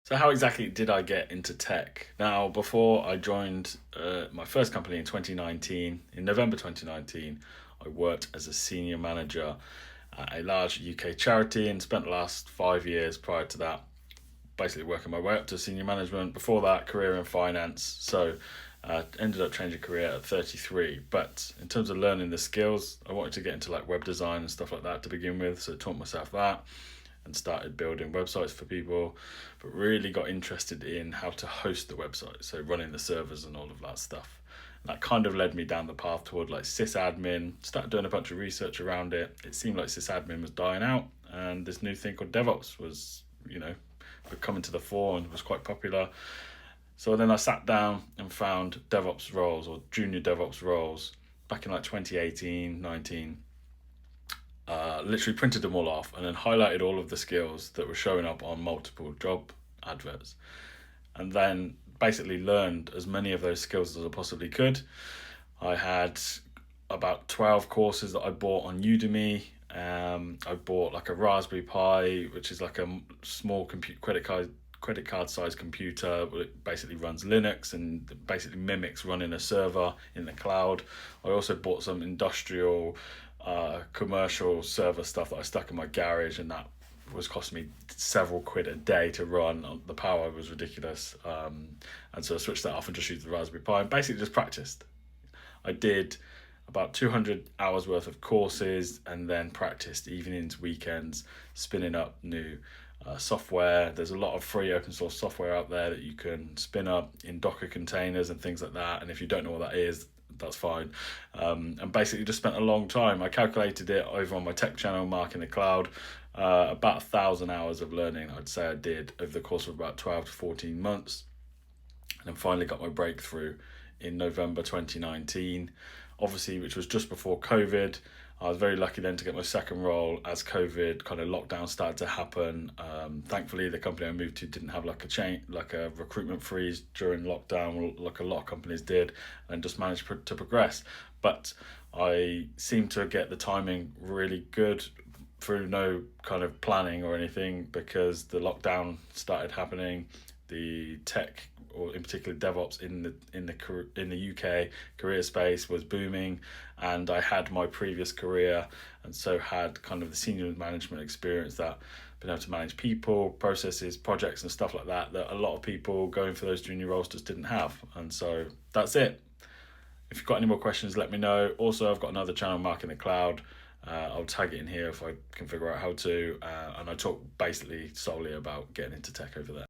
So how exactly did I get into tech? Now, before I joined my first company in 2019, in November 2019, I worked as a senior manager at a large UK charity and spent the last 5 years prior to that basically working my way up to senior management. Before that, career in finance. So ended up changing career at 33. But in terms of learning the skills, I wanted to get into like web design and stuff like that to begin with. So I taught myself that and started building websites for people, but really got interested in how to host the website, so running the servers and all of that stuff. And that kind of led me down the path toward like sysadmin. Started doing a bunch of research around it. It seemed like sysadmin was dying out, and this new thing called DevOps was, coming to the fore and was quite popular. So then I sat down and found DevOps roles or junior DevOps roles back in like 2018, 19. Literally printed them all off and then highlighted all of the skills that were showing up on multiple job adverts. And then basically learned as many of those skills as I possibly could. I had about 12 courses that I bought on Udemy. I bought like a Raspberry Pi, which is like a small credit card sized computer. It basically runs Linux and basically mimics running a server in the cloud. I also bought some industrial commercial server stuff that I stuck in my garage, and that was costing me several quid a day to run. The power was ridiculous, and so I switched that off and just used the Raspberry Pi and basically just practiced. I did about 200 hours worth of courses and then practiced evenings, weekends, spinning up new software. There's a lot of free open source software out there that you can spin up in Docker containers and things like that. And if you don't know what that is, that's fine. And basically just spent a long time. I calculated it over on my tech channel, Mark in the Cloud. About 1,000 hours of learning, I'd say I did over the course of about 12 to 14 months. And then finally got my breakthrough in November 2019, obviously, which was just before COVID. I was very lucky then to get my second role as COVID kind of lockdown started to happen. Thankfully, the company I moved to didn't have like a recruitment freeze during lockdown, like a lot of companies did, and just managed to progress. But I seemed to get the timing really good through no kind of planning or anything, because the lockdown started happening. The tech, or in particular DevOps in the UK career space, was booming, and I had my previous career and so had kind of the senior management experience, that been able to manage people, processes, projects and stuff like that a lot of people going for those junior roles just didn't have. And so that's it. If you've got any more questions, let me know. Also, I've got another channel, Mark in the Cloud. I'll tag it in here if I can figure out how to, and I talk basically solely about getting into tech over there.